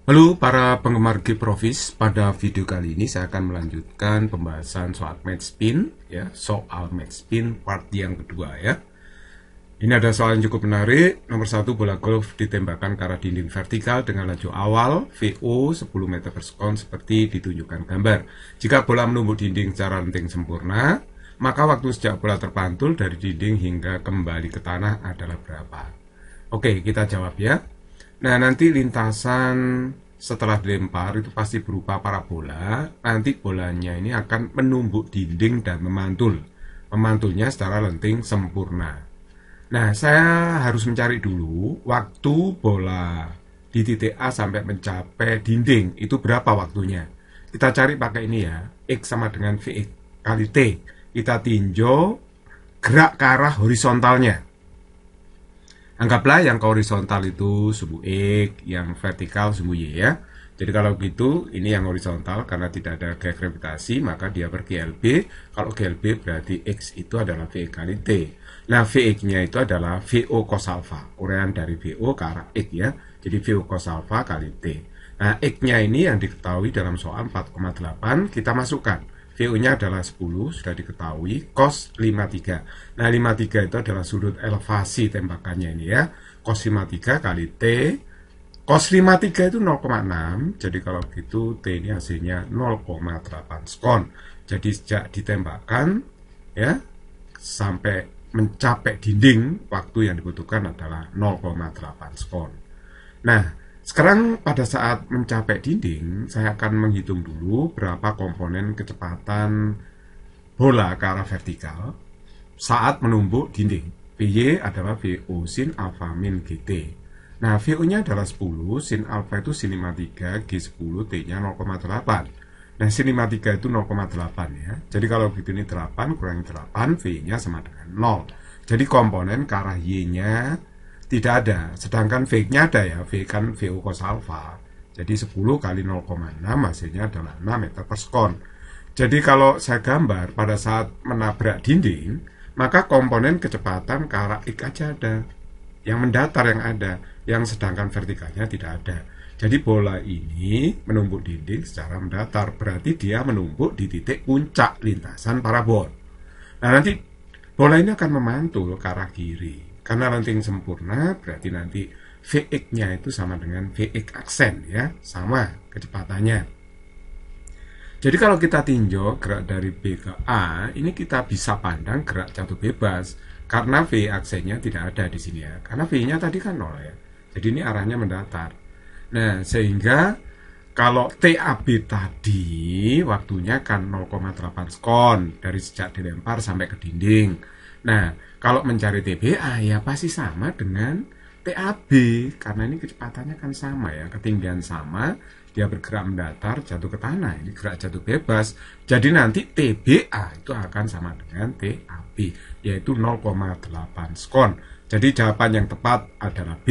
Halo para penggemar Game Profis, pada video kali ini saya akan melanjutkan pembahasan soal match spin ya, soal match spin part yang kedua ya. Ini ada soal yang cukup menarik. Nomor 1, bola golf ditembakkan ke arah dinding vertikal dengan laju awal VO 10 meter per sekon seperti ditunjukkan gambar. Jika bola menumbuk dinding secara lenting sempurna, maka waktu sejak bola terpantul dari dinding hingga kembali ke tanah adalah berapa? Oke, kita jawab ya. Nah, nanti lintasan setelah dilempar itu pasti berupa parabola. Nanti bolanya ini akan menumbuk dinding dan memantul. Memantulnya secara lenting sempurna. Nah, saya harus mencari dulu waktu bola di titik A sampai mencapai dinding. Itu berapa waktunya? Kita cari pakai ini ya. X sama dengan Vx kali T. Kita tinjau gerak ke arah horizontalnya. Anggaplah yang ke horizontal itu sumbu X, yang vertikal sumbu Y ya. Jadi kalau gitu, ini yang horizontal karena tidak ada gaya gravitasi, maka dia berGLB. Kalau GLB berarti X itu adalah Vx kali T. Nah, Vx-nya itu adalah VO cos alpha, uraian dari VO ke arah X ya. Jadi VO cos alpha kali T. Nah, X-nya ini yang diketahui dalam soal 4,8, kita masukkan. VO-nya adalah 10, sudah diketahui, cos 53. Nah, 53 itu adalah sudut elevasi tembakannya ini ya. Cos 53 kali T. Cos 53 itu 0,6, jadi kalau gitu T ini hasilnya 0,8 sekon. Jadi sejak ditembakkan ya sampai mencapai dinding, waktu yang dibutuhkan adalah 0,8 sekon. Nah, sekarang pada saat mencapai dinding, saya akan menghitung dulu berapa komponen kecepatan bola ke arah vertikal saat menumbuk dinding. Vy adalah VO sin alpha min GT. Nah, VO-nya adalah 10, sin alpha itu sin 53, G10, T-nya 0,8. Nah, sin 53 itu 0,8 ya. Jadi kalau begitu ini 8 kurangi 8, V-nya sama dengan 0. Jadi komponen ke arah Y-nya tidak ada. Sedangkan V-nya ada ya, V kan VO cos alpha. Jadi 10 kali 0,6 hasilnya adalah 6 meter per sekon. Jadi kalau saya gambar pada saat menabrak dinding, maka komponen kecepatan ke arah X aja ada. Yang mendatar yang ada, yang sedangkan vertikalnya tidak ada. Jadi bola ini menumbuk dinding secara mendatar, berarti dia menumbuk di titik puncak lintasan parabol. Nah, nanti bola ini akan memantul ke arah kiri. Karena lenting sempurna, berarti nanti Vx-nya itu sama dengan Vx aksen ya, sama kecepatannya. Jadi kalau kita tinjau gerak dari B ke A, ini kita bisa pandang gerak jatuh bebas karena V aksennya tidak ada di sini ya. Karena V-nya tadi kan 0 ya. Jadi ini arahnya mendatar. Nah, sehingga kalau TAB tadi waktunya kan 0,8 sekon dari sejak dilempar sampai ke dinding. Nah, kalau mencari TBA ya pasti sama dengan TAB karena ini kecepatannya kan sama ya, ketinggian sama, dia bergerak mendatar jatuh ke tanah, ini gerak jatuh bebas. Jadi nanti TBA itu akan sama dengan TAB, yaitu 0,8 sekon. Jadi jawaban yang tepat adalah B.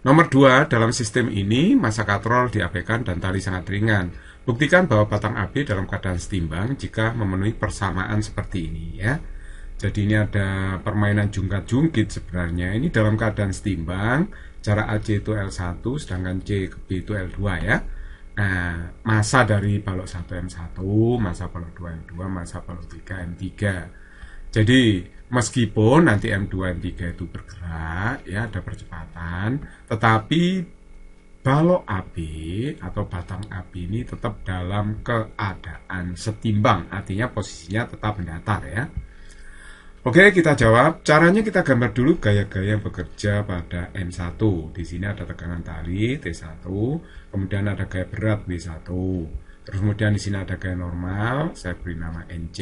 Nomor 2, dalam sistem ini massa katrol diabaikan dan tali sangat ringan. Buktikan bahwa batang AB dalam keadaan setimbang jika memenuhi persamaan seperti ini ya. Jadi ini ada permainan jungkat-jungkit sebenarnya. Ini dalam keadaan setimbang, jarak AC itu L1 sedangkan C ke B itu L2 ya. Nah, massa dari balok 1 M1, massa balok 2 M2, massa balok 3 M3. Jadi meskipun nanti M2 M3 itu bergerak ya, ada percepatan, tetapi balok AB atau batang AB ini tetap dalam keadaan setimbang, artinya posisinya tetap mendatar ya. Oke, kita jawab. Caranya kita gambar dulu gaya-gaya bekerja pada M1. Di sini ada tegangan tali T1, kemudian ada gaya berat W1. Terus kemudian di sini ada gaya normal, saya beri nama NC,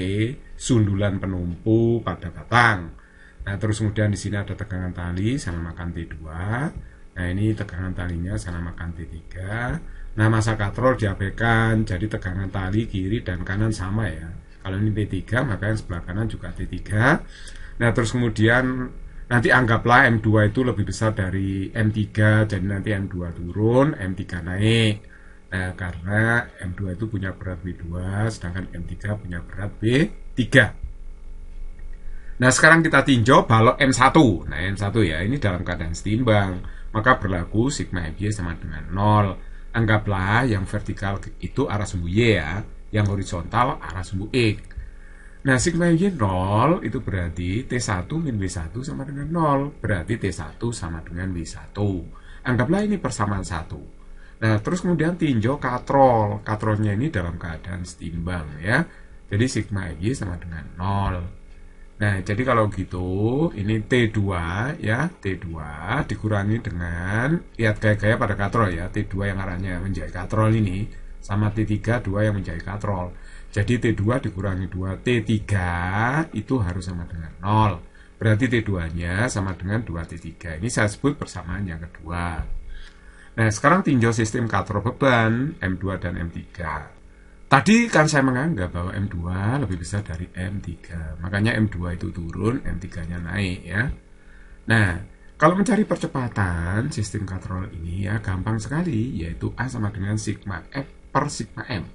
sundulan penumpu pada batang. Nah, terus kemudian di sini ada tegangan tali, saya namakan T2. Nah, ini tegangan talinya saya namakan T3. Nah, massa katrol diabaikan, jadi tegangan tali kiri dan kanan sama ya. Kalau ini T3, maka yang sebelah kanan juga T3. Nah, terus kemudian nanti anggaplah M2 itu lebih besar dari M3, jadi nanti M2 turun, M3 naik. Nah, karena M2 itu punya berat W2, sedangkan M3 punya berat W3. Nah, sekarang kita tinjau balok M1. Nah, M1 ya, ini dalam keadaan setimbang. maka berlaku sigma FY sama dengan 0. Anggaplah yang vertikal itu arah sumbu Y ya, yang horizontal arah sumbu X. Nah, sigma FY 0 itu berarti T1 min W1 sama dengan 0. Berarti T1 sama dengan W1. Anggaplah ini persamaan 1. Nah, terus kemudian tinjau katrol. Katrolnya ini dalam keadaan setimbang ya. Jadi sigma FY sama dengan 0. Nah, jadi kalau gitu, ini T2 ya, T2 dikurangi dengan, lihat gaya-gaya pada katrol ya, T2 yang arahnya menjadi katrol ini, sama T3, 2 yang menjadi katrol. Jadi T2 dikurangi 2, T3 itu harus sama dengan 0. Berarti T2-nya sama dengan 2T3. Ini saya sebut persamaan yang kedua. Nah, sekarang tinjau sistem katrol beban M2 dan M3. Tadi kan saya menganggap bahwa M2 lebih besar dari M3. Makanya M2 itu turun, M3-nya naik ya. Nah, kalau mencari percepatan sistem katrol ini ya gampang sekali, yaitu A sama dengan sigma F per sigma M.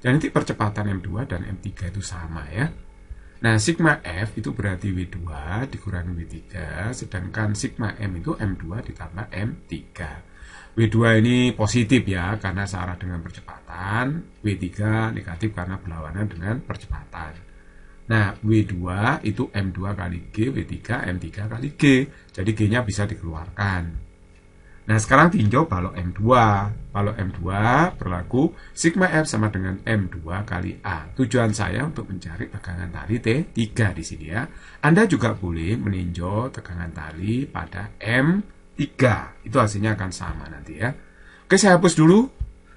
Dan nanti percepatan M2 dan M3 itu sama ya. Nah, sigma F itu berarti W2 dikurangi W3, sedangkan sigma M itu M2 ditambah M3. W2 ini positif ya, karena searah dengan percepatan. W3 negatif karena berlawanan dengan percepatan. Nah, W2 itu M2 kali G, W3 M3 kali G. Jadi G-nya bisa dikeluarkan. Nah, sekarang tinjau balok M2. Balok M2 berlaku sigma F sama dengan M2 kali A. Tujuan saya untuk mencari tegangan tali T3 di sini ya. Anda juga boleh meninjau tegangan tali pada M3. Itu hasilnya akan sama nanti ya. Oke, saya hapus dulu.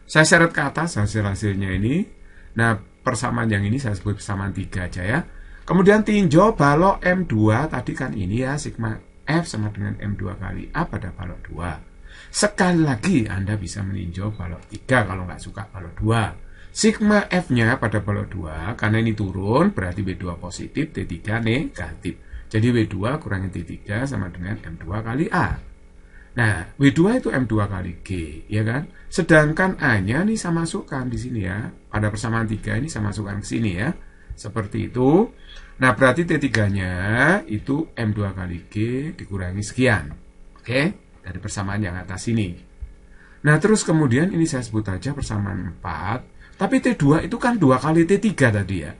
Saya seret ke atas hasil-hasilnya ini. Nah, persamaan yang ini saya sebut persamaan 3 aja ya. Kemudian tinjau balok M2 tadi kan ini ya, sigma F sama dengan M2 kali A pada balok 2. Sekali lagi Anda bisa meninjau balok 3 kalau nggak suka balok 2. Sigma F-nya pada balok 2, karena ini turun, berarti W2 positif, T3 negatif. Jadi W2 kurangi T3 sama dengan M2 kali A. Nah, W2 itu M2 kali G, ya kan? Sedangkan A-nya nih saya masukkan di sini ya. Pada persamaan 3 ini saya masukkan ke sini ya. Seperti itu. Nah, berarti T3-nya itu M2 kali G dikurangi sekian. Oke? Dari persamaan yang atas ini. Nah, terus kemudian ini saya sebut aja persamaan 4. Tapi T2 itu kan 2 kali T3 tadi ya.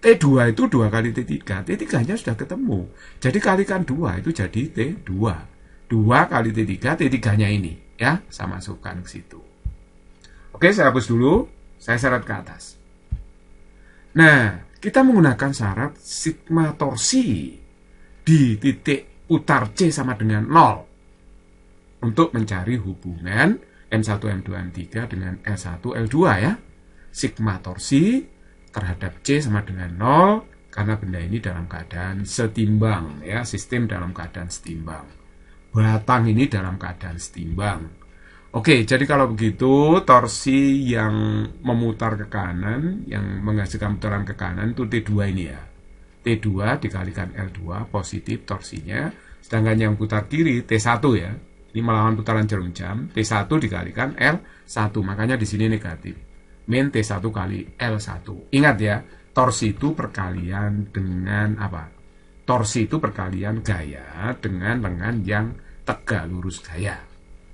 T2 itu 2 kali T3. T3-nya sudah ketemu. Jadi kalikan 2 itu jadi T2. 2 kali T3, T3-nya ini ya, saya masukkan ke situ. Oke, saya hapus dulu, saya seret ke atas. Nah, kita menggunakan syarat sigma torsi di titik putar C sama dengan 0 untuk mencari hubungan M1, M2, M3 dengan L1, L2 ya. Sigma torsi terhadap C sama dengan 0 karena benda ini dalam keadaan setimbang ya, sistem dalam keadaan setimbang. Batang ini dalam keadaan setimbang. Oke, jadi kalau begitu torsi yang memutar ke kanan, yang menghasilkan putaran ke kanan itu T2 ini ya. T2 dikalikan L2 positif torsinya, sedangkan yang putar kiri T1 ya. Ini melawan putaran jarum jam, T1 dikalikan L1, makanya di sini negatif. Min T1 kali L1. Ingat ya, torsi itu perkalian dengan apa? Torsi itu perkalian gaya dengan lengan yang tegak lurus gaya.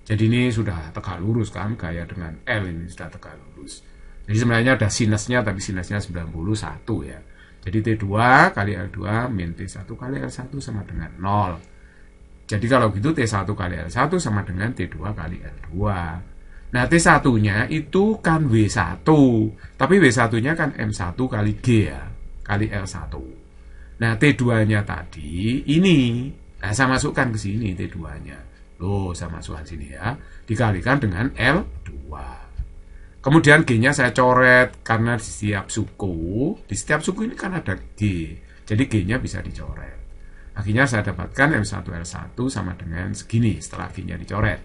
Jadi ini sudah tegak lurus kan, gaya dengan L ini sudah tegak lurus. Jadi sebenarnya ada sinusnya, tapi sinusnya 91 ya. Jadi T2 kali L2 min T1 kali L1 sama dengan 0. Jadi kalau gitu T1 kali L1 sama dengan T2 kali L2. Nah, T1-nya itu kan W1, tapi W1-nya kan M1 kali G ya, kali L1. Nah, T2-nya tadi ini, nah saya masukkan ke sini T2-nya. Loh, saya masukkan sini ya. Dikalikan dengan L2. Kemudian G-nya saya coret karena di setiap suku ini kan ada G. Jadi G-nya bisa dicoret. Akhirnya saya dapatkan M1L1 sama dengan segini setelah G-nya dicoret.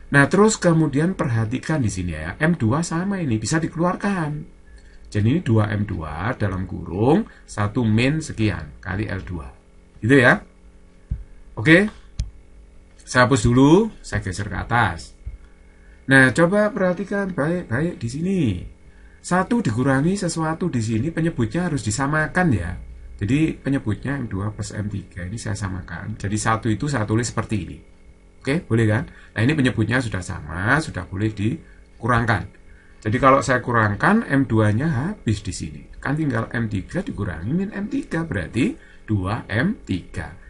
Nah, terus kemudian perhatikan di sini ya. M2 sama ini bisa dikeluarkan. Jadi ini 2M2 dalam kurung 1 min sekian kali L2. Gitu ya. Oke. Saya hapus dulu, saya geser ke atas. Nah, coba perhatikan baik-baik di sini. 1 dikurangi sesuatu di sini penyebutnya harus disamakan ya. Jadi penyebutnya M2 plus M3 ini saya samakan. Jadi 1 itu saya tulis seperti ini. Oke, boleh kan? Nah, ini penyebutnya sudah sama, sudah boleh dikurangkan. Jadi kalau saya kurangkan, M2-nya habis di sini. Kan tinggal M3 dikurangi min M3, berarti 2M3.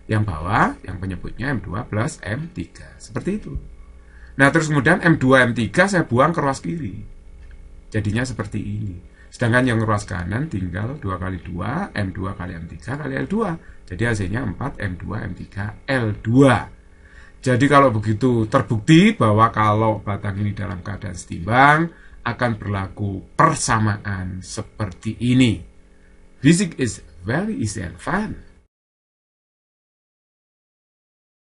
Yang bawah, yang penyebutnya M2 plus M3. Seperti itu. Nah, terus kemudian M2, M3 saya buang ke ruas kiri. Jadinya seperti ini. Sedangkan yang ruas kanan tinggal 2 kali 2, M2 kali M3 kali L2. Jadi hasilnya 4, M2, M3, L2. Jadi kalau begitu terbukti bahwa kalau batang ini dalam keadaan setimbang, akan berlaku persamaan seperti ini. Physics is very easy and fun.